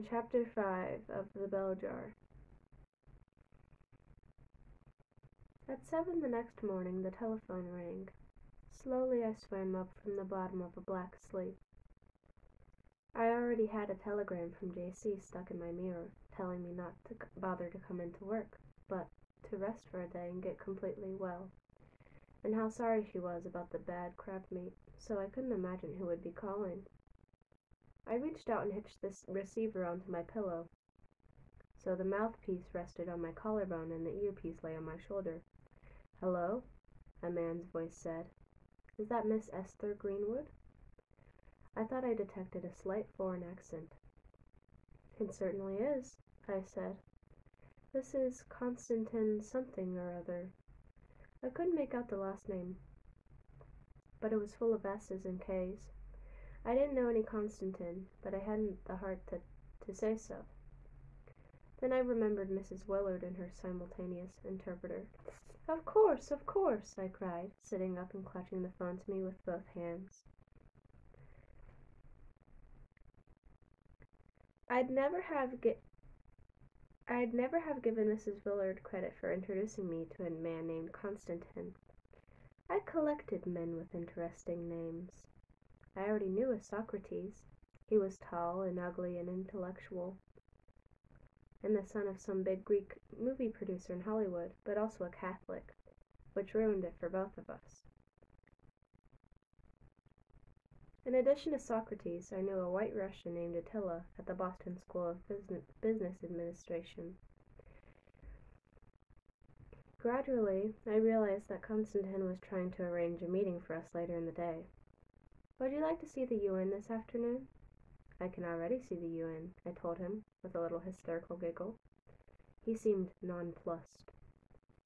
Chapter 5 of The Bell Jar. At 7 the next morning, the telephone rang. Slowly I swam up from the bottom of a black sleep. I already had a telegram from JC stuck in my mirror, telling me not to bother to come into work, but to rest for a day and get completely well, and how sorry she was about the bad crab meat, so I couldn't imagine who would be calling. I reached out and hitched the receiver onto my pillow, so the mouthpiece rested on my collarbone and the earpiece lay on my shoulder. "Hello?" a man's voice said. "Is that Miss Esther Greenwood?" I thought I detected a slight foreign accent. "It certainly is," I said. "This is Constantine something or other." I couldn't make out the last name, but it was full of S's and K's. I didn't know any Constantine, but I hadn't the heart to say so. Then I remembered Mrs. Willard and her simultaneous interpreter. Of course, I cried, sitting up and clutching the phone to me with both hands. I'd never have given Mrs. Willard credit for introducing me to a man named Constantine. I collected men with interesting names. I already knew a Socrates. He was tall and ugly and intellectual, and the son of some big Greek movie producer in Hollywood, but also a Catholic, which ruined it for both of us. In addition to Socrates, I knew a white Russian named Attila at the Boston School of Business Administration. Gradually, I realized that Constantine was trying to arrange a meeting for us later in the day. "Would you like to see the UN this afternoon?" "I can already see the UN," I told him, with a little hysterical giggle. He seemed nonplussed.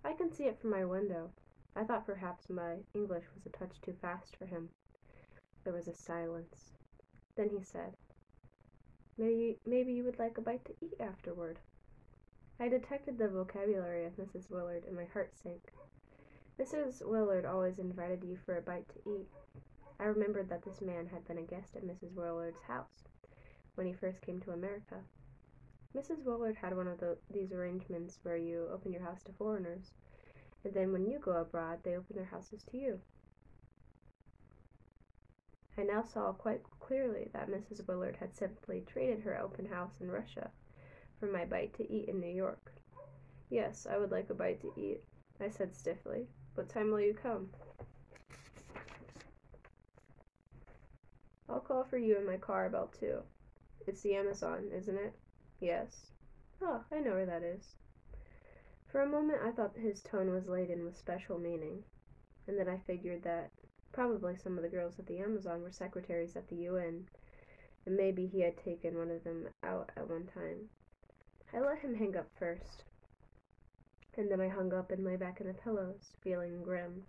"I can see it from my window." I thought perhaps my English was a touch too fast for him. There was a silence. Then he said, Maybe you would like a bite to eat afterward." I detected the vocabulary of Mrs. Willard, and my heart sank. Mrs. Willard always invited you for a bite to eat. I remembered that this man had been a guest at Mrs. Willard's house when he first came to America. Mrs. Willard had one of these arrangements where you open your house to foreigners, and then when you go abroad, they open their houses to you. I now saw quite clearly that Mrs. Willard had simply traded her open house in Russia for my bite to eat in New York. "Yes, I would like a bite to eat," I said stiffly. "What time will you come?" "I'll call for you in my car about 2. It's the Amazon, isn't it?" "Yes." "Oh, I know where that is." For a moment I thought his tone was laden with special meaning, and then I figured that probably some of the girls at the Amazon were secretaries at the UN, and maybe he had taken one of them out at one time. I let him hang up first, and then I hung up and lay back in the pillows, feeling grim.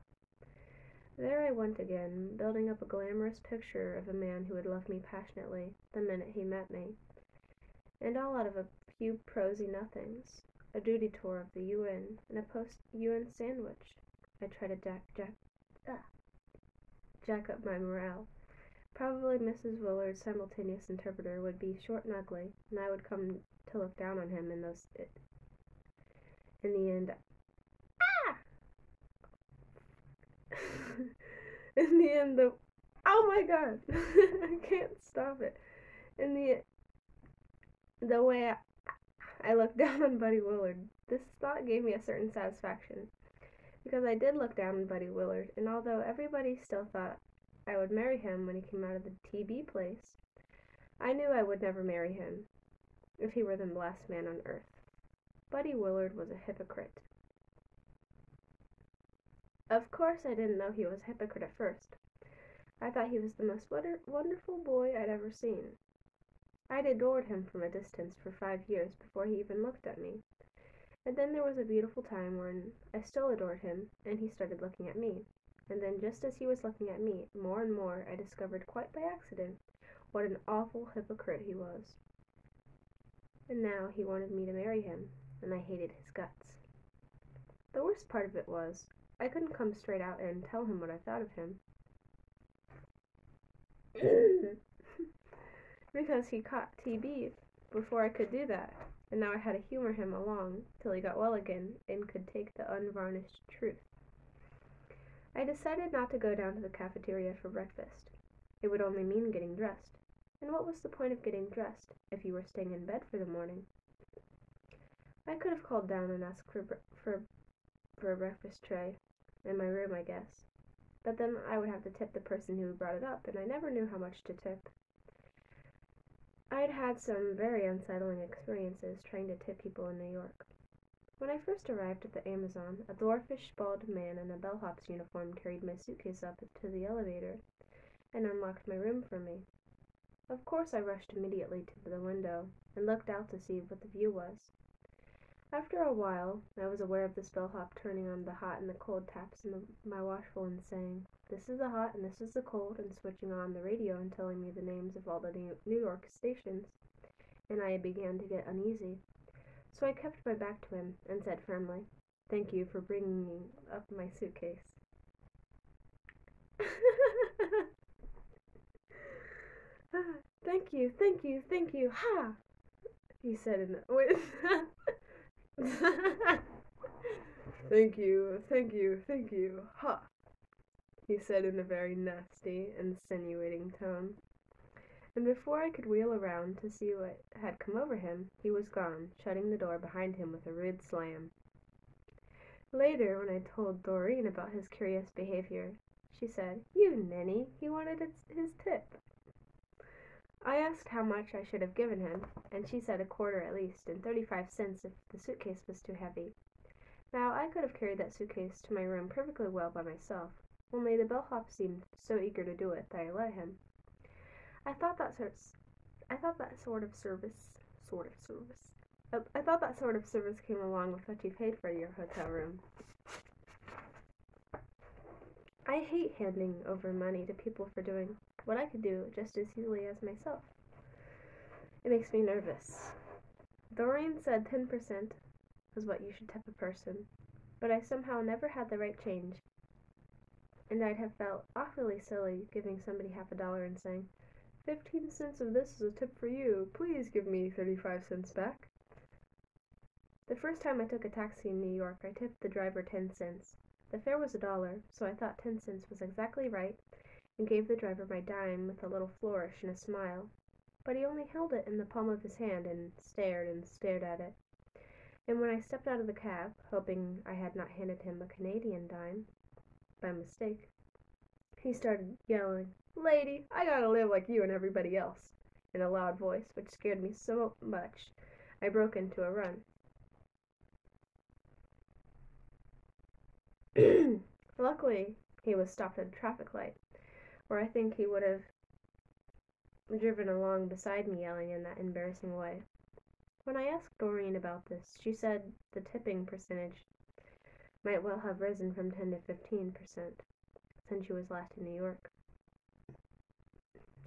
There I went again, building up a glamorous picture of a man who would love me passionately the minute he met me, and all out of a few prosy nothings, a duty tour of the UN, and a post-UN sandwich. I tried to jack up my morale. Probably Mrs. Willard's simultaneous interpreter would be short and ugly, and I would come to look down on him in the end. In the end, oh my god, I can't stop it. In the way I looked down on Buddy Willard, this thought gave me a certain satisfaction, because I did look down on Buddy Willard, and although everybody still thought I would marry him when he came out of the TB place, I knew I would never marry him if he were the last man on earth. Buddy Willard was a hypocrite. Of course I didn't know he was a hypocrite at first. I thought he was the most wonderful boy I'd ever seen. I'd adored him from a distance for 5 years before he even looked at me. And then there was a beautiful time when I still adored him, and he started looking at me. And then just as he was looking at me, more and more I discovered quite by accident what an awful hypocrite he was. And now he wanted me to marry him, and I hated his guts. The worst part of it was, I couldn't come straight out and tell him what I thought of him. Because he caught TB before I could do that, and now I had to humor him along till he got well again and could take the unvarnished truth. I decided not to go down to the cafeteria for breakfast. It would only mean getting dressed. And what was the point of getting dressed if you were staying in bed for the morning? I could have called down and asked for a breakfast tray in my room, I guess. But then I would have to tip the person who brought it up, and I never knew how much to tip. I'd had some very unsettling experiences trying to tip people in New York. When I first arrived at the Amazon, a dwarfish, bald man in a bellhop's uniform carried my suitcase up to the elevator and unlocked my room for me. Of course, I rushed immediately to the window and looked out to see what the view was. After a while, I was aware of this bellhop turning on the hot and the cold taps in my washbowl and saying, "This is the hot and this is the cold," and switching on the radio and telling me the names of all the New York stations, and I began to get uneasy. So I kept my back to him and said firmly, "Thank you for bringing up my suitcase." Thank you, ha! He said in the... Wait. Thank you, ha! He said in a very nasty, insinuating tone. And before I could wheel around to see what had come over him, he was gone, shutting the door behind him with a rude slam. Later, when I told Doreen about his curious behavior, she said, "You ninny, he wanted his tip." I asked how much I should have given him, and she said a quarter at least, and 35 cents if the suitcase was too heavy. Now, I could have carried that suitcase to my room perfectly well by myself, only the bellhop seemed so eager to do it that I let him. I thought that sort of service came along with what you paid for your hotel room. I hate handing over money to people for doing what I could do just as easily as myself. It makes me nervous. Doreen said 10% was what you should tip a person, but I somehow never had the right change, and I'd have felt awfully silly giving somebody $50 and saying, 15 cents of this is a tip for you. Please give me 35 cents back. The first time I took a taxi in New York, I tipped the driver 10 cents. The fare was $1, so I thought 10 cents was exactly right and gave the driver my dime with a little flourish and a smile. But he only held it in the palm of his hand and stared at it. And when I stepped out of the cab, hoping I had not handed him a Canadian dime by mistake, he started yelling, "Lady, I gotta live like you and everybody else," in a loud voice, which scared me so much I broke into a run. Luckily, he was stopped at a traffic light, or I think he would have driven along beside me yelling in that embarrassing way. When I asked Doreen about this, she said the tipping percentage might well have risen from 10 to 15% since she was last in New York.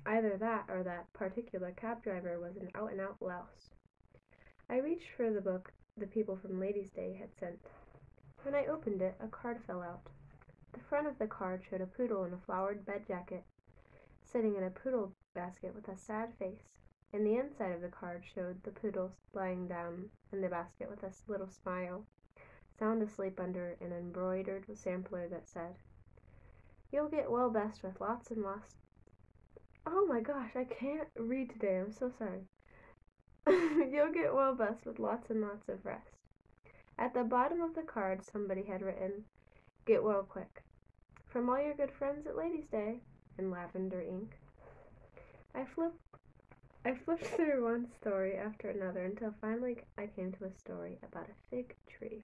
Either that or that particular cab driver was an out-and-out louse. I reached for the book the people from Ladies' Day had sent. When I opened it, a card fell out. The front of the card showed a poodle in a flowered bed jacket, sitting in a poodle basket with a sad face, and the inside of the card showed the poodle lying down in the basket with a little smile, sound asleep under an embroidered sampler that said, "You'll get well best with lots and lots..." Oh my gosh, I can't read today, I'm so sorry. "You'll get well best with lots and lots of rest." At the bottom of the card, somebody had written, "Get well quick. From all your good friends at Ladies' Day," in lavender ink. I flipped through one story after another until finally I came to a story about a fig tree.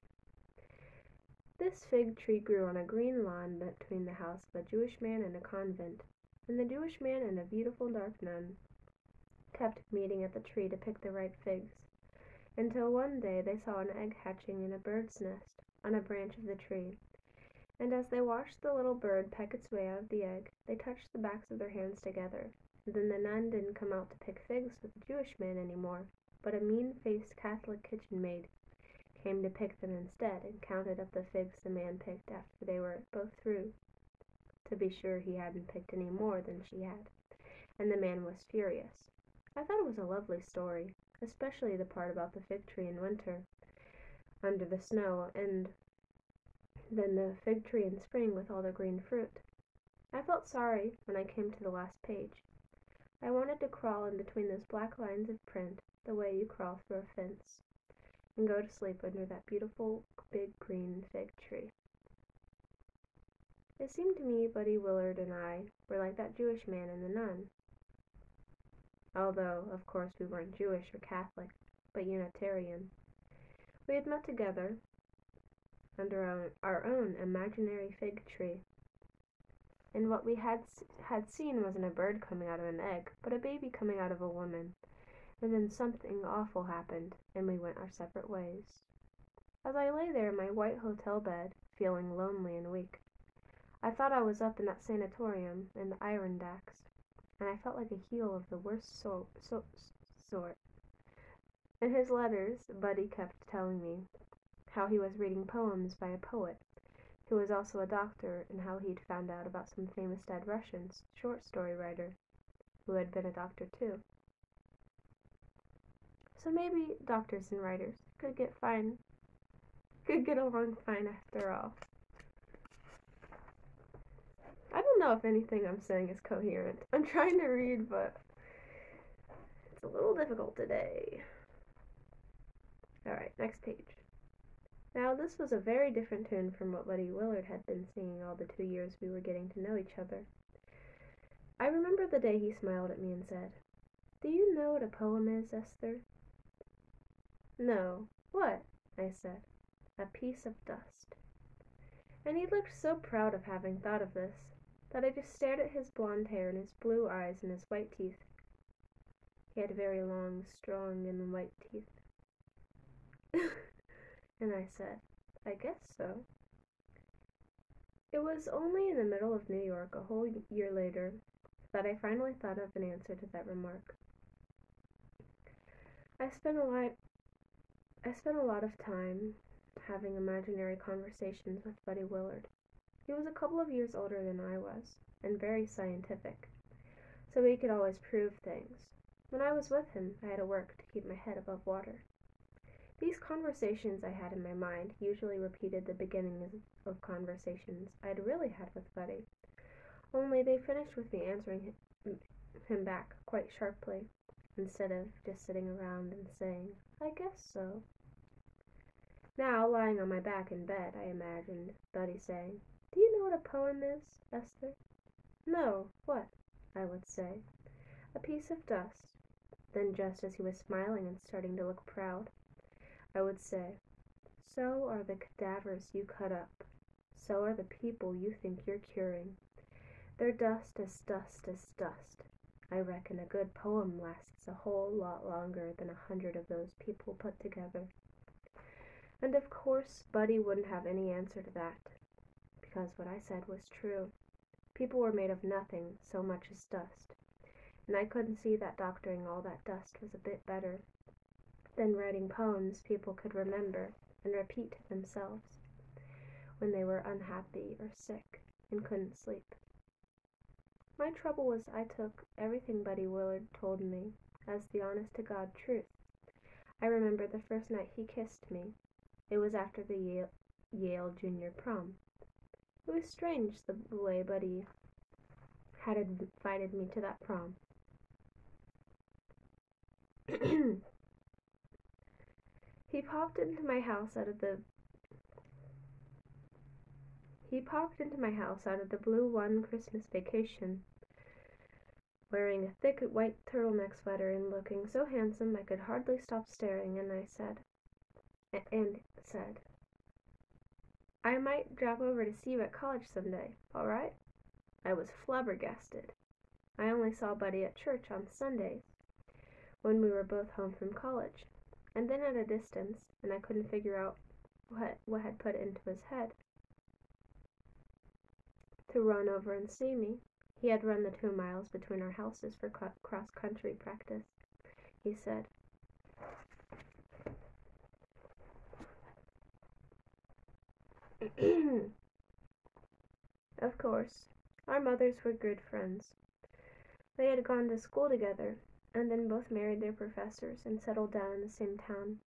This fig tree grew on a green lawn between the house of a Jewish man and a convent, and the Jewish man and a beautiful dark nun kept meeting at the tree to pick the ripe figs, until one day they saw an egg hatching in a bird's nest on a branch of the tree, and as they watched the little bird peck its way out of the egg, they touched the backs of their hands together. And then the nun didn't come out to pick figs with the Jewish man anymore, but a mean-faced Catholic kitchen maid came to pick them instead, and counted up the figs the man picked after they were both through, to be sure he hadn't picked any more than she had, and the man was furious. I thought it was a lovely story. especially the part about the fig tree in winter, under the snow, and then the fig tree in spring with all the green fruit. I felt sorry when I came to the last page. I wanted to crawl in between those black lines of print the way you crawl through a fence, and go to sleep under that beautiful big green fig tree. It seemed to me Buddy Willard and I were like that Jewish man and the nun. Although, of course, we weren't Jewish or Catholic, but Unitarian. We had met together under our own imaginary fig tree. And what we had seen wasn't a bird coming out of an egg, but a baby coming out of a woman. And then something awful happened, and we went our separate ways. As I lay there in my white hotel bed, feeling lonely and weak, I thought I was up in that sanatorium in the Adirondacks, and I felt like a heel of the worst sort. In his letters, Buddy kept telling me how he was reading poems by a poet, who was also a doctor, and how he'd found out about some famous dead Russian short story writer, who had been a doctor too. So maybe doctors and writers could get along fine after all. I don't know if anything I'm saying is coherent. I'm trying to read, but it's a little difficult today. Alright, next page. Now, this was a very different tune from what Buddy Willard had been singing all the 2 years we were getting to know each other. I remember the day he smiled at me and said, "Do you know what a poem is, Esther?" "No. What?" I said. "A piece of dust." And he looked so proud of having thought of this, that I just stared at his blonde hair and his blue eyes and his white teeth. He had very long, strong, and white teeth. And I said, "I guess so." It was only in the middle of New York, a whole year later, that I finally thought of an answer to that remark. I spent a lot of time having imaginary conversations with Buddy Willard. He was a couple of years older than I was, and very scientific, so he could always prove things. When I was with him, I had to work to keep my head above water. These conversations I had in my mind usually repeated the beginnings of conversations I had really had with Buddy, only they finished with me answering him back quite sharply, instead of just sitting around and saying, "I guess so." Now, lying on my back in bed, I imagined Buddy saying, "Do you know what a poem is, Esther?" "No. What?" I would say. "A piece of dust." Then, just as he was smiling and starting to look proud, I would say, "So are the cadavers you cut up. So are the people you think you're curing. They're dust as dust as dust. I reckon a good poem lasts a whole lot longer than 100 of those people put together." And of course, Buddy wouldn't have any answer to that, because what I said was true. People were made of nothing so much as dust, and I couldn't see that doctoring all that dust was a bit better than writing poems people could remember and repeat to themselves when they were unhappy or sick and couldn't sleep. My trouble was I took everything Buddy Willard told me as the honest-to-God truth. I remember the first night he kissed me. It was after the Yale Junior Prom. It was strange the way Buddy had invited me to that prom. He popped into my house out of the blue one Christmas vacation, wearing a thick white turtleneck sweater and looking so handsome I could hardly stop staring, and said, "I might drop over to see you at college someday, all right?" I was flabbergasted. I only saw Buddy at church on Sundays, when we were both home from college, and then at a distance, and I couldn't figure out what had put it into his head to run over and see me. He had run the 2 miles between our houses for cross-country practice. He said, Of course, our mothers were good friends. They had gone to school together, and then both married their professors and settled down in the same town.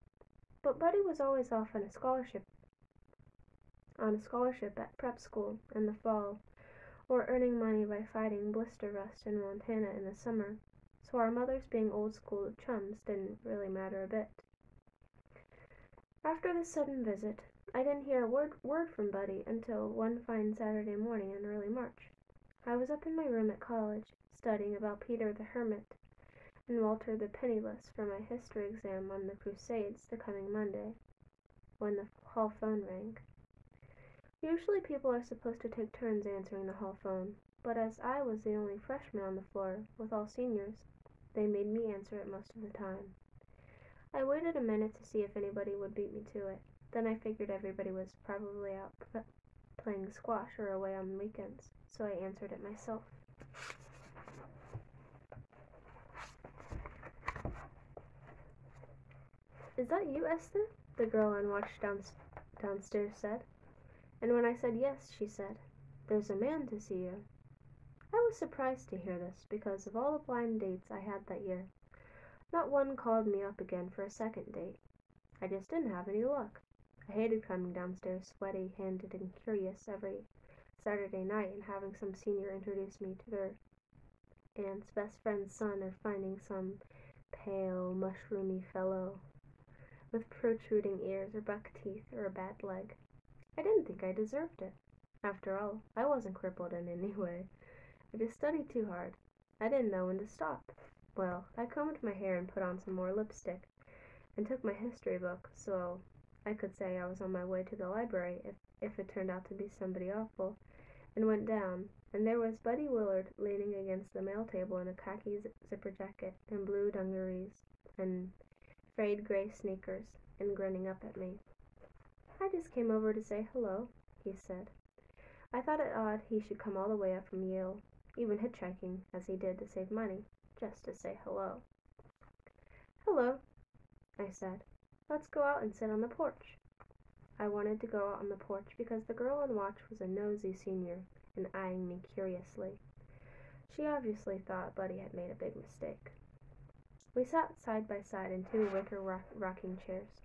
But Buddy was always off on a scholarship at prep school in the fall, or earning money by fighting blister rust in Montana in the summer, so our mothers being old school chums didn't really matter a bit. After this sudden visit, I didn't hear a word from Buddy until one fine Saturday morning in early March. I was up in my room at college, studying about Peter the Hermit and Walter the Penniless for my history exam on the Crusades the coming Monday, when the hall phone rang. Usually people are supposed to take turns answering the hall phone, but as I was the only freshman on the floor, with all seniors, they made me answer it most of the time. I waited a minute to see if anybody would beat me to it. Then I figured everybody was probably out playing squash or away on weekends, so I answered it myself. "Is that you, Esther?" the girl on watch downstairs said. And when I said yes, she said, "There's a man to see you." I was surprised to hear this, because of all the blind dates I had that year, not one called me up again for a second date. I just didn't have any luck. I hated coming downstairs sweaty-handed and curious every Saturday night and having some senior introduce me to their aunt's best friend's son, or finding some pale, mushroomy fellow with protruding ears or buck teeth or a bad leg. I didn't think I deserved it. After all, I wasn't crippled in any way. I just studied too hard. I didn't know when to stop. Well, I combed my hair and put on some more lipstick, and took my history book so I could say I was on my way to the library if it turned out to be somebody awful, and went down, and there was Buddy Willard leaning against the mail table in a khaki zipper jacket and blue dungarees and frayed gray sneakers, and grinning up at me. "I just came over to say hello," he said. I thought it odd he should come all the way up from Yale, even hitchhiking as he did to save money, just to say hello. "Hello," I said. "Let's go out and sit on the porch." I wanted to go out on the porch because the girl on watch was a nosy senior and eyeing me curiously. She obviously thought Buddy had made a big mistake. We sat side by side in two wicker rocking chairs.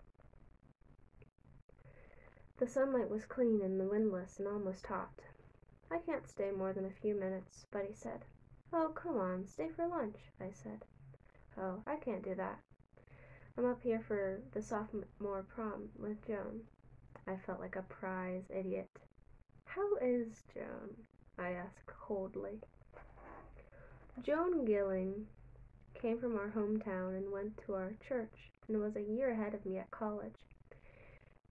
The sunlight was clean and windless and almost hot. "I can't stay more than a few minutes," Buddy said. "Oh, come on, stay for lunch," I said. "Oh, I can't do that. I'm up here for the sophomore prom with Joan." I felt like a prize idiot. "How is Joan?" I asked coldly. Joan Gilling came from our hometown and went to our church, and was a year ahead of me at college.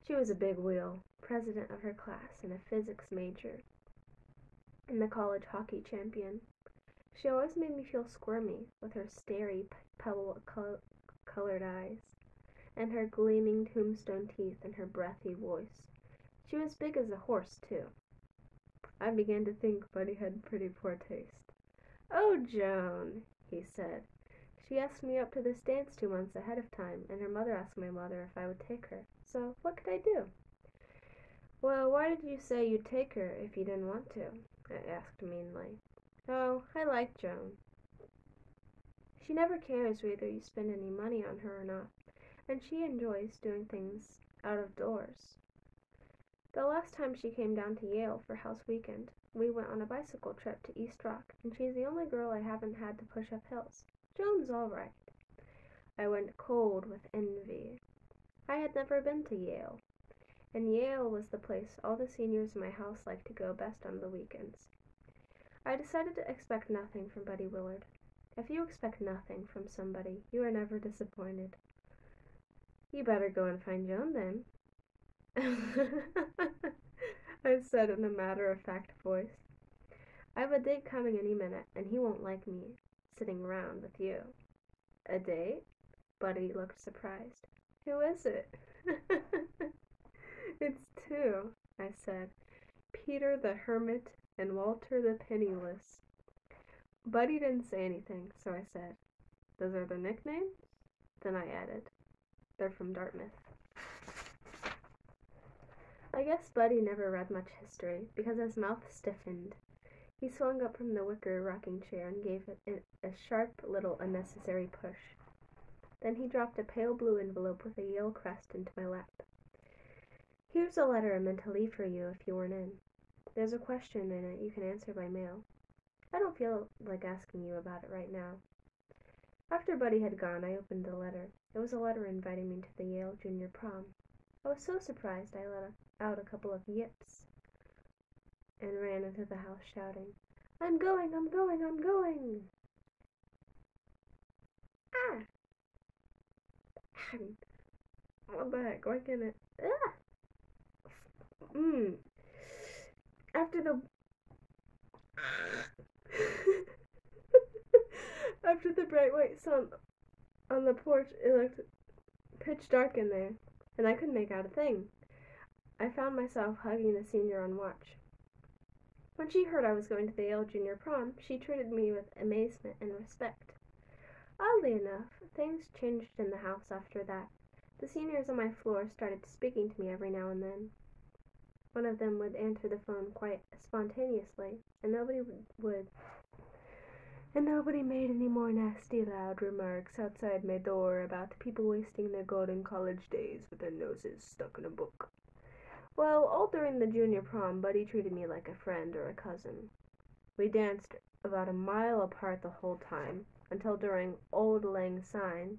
She was a big wheel, president of her class and a physics major, and the college hockey champion. She always made me feel squirmy with her starry pebble-colored eyes, and her gleaming tombstone teeth and her breathy voice. She was big as a horse, too. I began to think Buddy had pretty poor taste. "Oh, Joan," he said. "She asked me up to this dance 2 months ahead of time, and her mother asked my mother if I would take her. So what could I do?" "Well, why did you say you'd take her if you didn't want to?" I asked meanly. "Oh, I like Joan. She never cares whether you spend any money on her or not, and she enjoys doing things out of doors. The last time she came down to Yale for house weekend, we went on a bicycle trip to East Rock, and she's the only girl I haven't had to push up hills. Joan's all right." I went cold with envy. I had never been to Yale, and Yale was the place all the seniors in my house liked to go best on the weekends. I decided to expect nothing from Buddy Willard. If you expect nothing from somebody, you are never disappointed. "You better go and find Joan, then," I said in a matter-of-fact voice. "I've a date coming any minute, and he won't like me sitting around with you." "A date?" Buddy looked surprised. "Who is it?" "It's two," I said. "Peter the Hermit and Walter the Penniless." Buddy didn't say anything, so I said, "Those are the nicknames?" Then I added, "They're from Dartmouth." I guess Buddy never read much history, because his mouth stiffened. He swung up from the wicker rocking chair and gave it a sharp little unnecessary push. Then he dropped a pale blue envelope with a Yale crest into my lap. "Here's a letter I meant to leave for you if you weren't in. There's a question in it you can answer by mail. I don't feel like asking you about it right now." After Buddy had gone, I opened the letter. It was a letter inviting me to the Yale Junior Prom. I was so surprised I let out a couple of yips and ran into the house shouting, "I'm going, I'm going, I'm going!" Ah! What the heck? Why can't it? Ah! After the After the bright white sun on the porch, it looked pitch dark in there, and I couldn't make out a thing. I found myself hugging the senior on watch. When she heard I was going to the Yale Junior Prom, she treated me with amazement and respect. Oddly enough, things changed in the house after that. The seniors on my floor started speaking to me every now and then. One of them would answer the phone quite spontaneously, and nobody made any more nasty, loud remarks outside my door about people wasting their golden college days with their noses stuck in a book. Well, all during the junior prom, Buddy treated me like a friend or a cousin. We danced about a mile apart the whole time, until during Auld Lang Syne,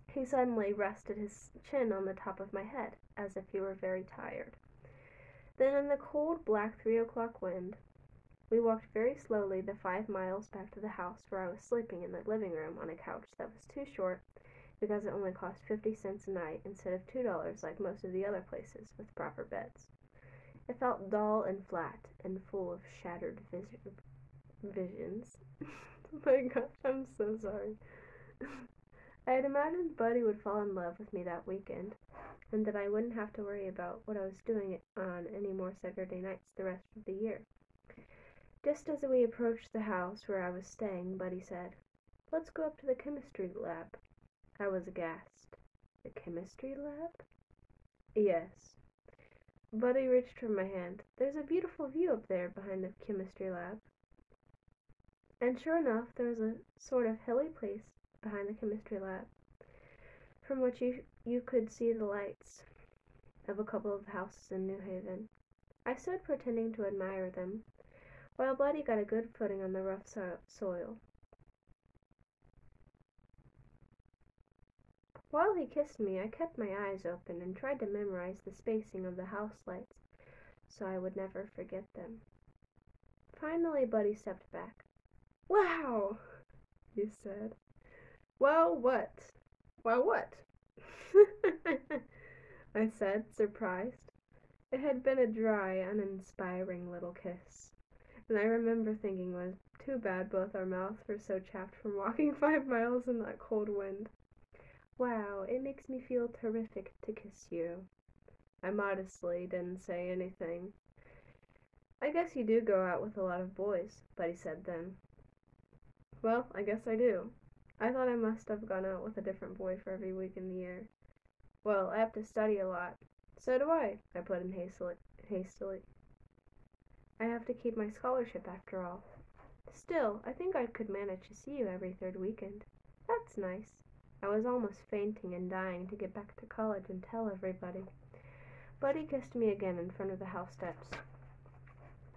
he suddenly rested his chin on the top of my head, as if he were very tired. Then in the cold, black 3 o'clock wind, we walked very slowly the 5 miles back to the house where I was sleeping in the living room on a couch that was too short because it only cost 50 cents a night instead of $2 like most of the other places with proper beds. It felt dull and flat and full of shattered visions. My gosh, I'm so sorry. I had imagined Buddy would fall in love with me that weekend, and that I wouldn't have to worry about what I was doing on any more Saturday nights the rest of the year. Just as we approached the house where I was staying, Buddy said, "Let's go up to the chemistry lab." I was aghast. The chemistry lab? Yes. Buddy reached for my hand. "There's a beautiful view up there behind the chemistry lab." And sure enough, there was a sort of hilly place behind the chemistry lab, from which you could see the lights of a couple of houses in New Haven. I stood pretending to admire them, while Buddy got a good footing on the rough soil. While he kissed me, I kept my eyes open and tried to memorize the spacing of the house lights so I would never forget them. Finally, Buddy stepped back. "Wow!" he said. "Well, what? Well, what?" I said, surprised. It had been a dry, uninspiring little kiss, and I remember thinking it was too bad both our mouths were so chapped from walking 5 miles in that cold wind. "Wow, it makes me feel terrific to kiss you." I modestly didn't say anything. "I guess you do go out with a lot of boys," Buddy said then. "Well, I guess I do. I thought I must have gone out with a different boy for every week in the year." "Well, I have to study a lot." "So do I put in hastily. "I have to keep my scholarship after all." "Still, I think I could manage to see you every 3rd weekend." "That's nice." I was almost fainting and dying to get back to college and tell everybody. Buddy kissed me again in front of the house steps.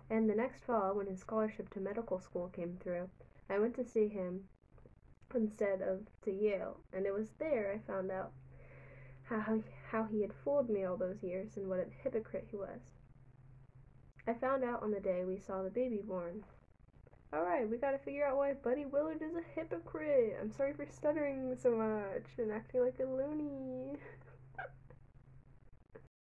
And the next fall, when his scholarship to medical school came through, I went to see him instead of to Yale, and it was there I found out how he had fooled me all those years and what a hypocrite he was. I found out on the day we saw the baby born. Alright, we gotta figure out why Buddy Willard is a hypocrite. I'm sorry for stuttering so much and acting like a loony.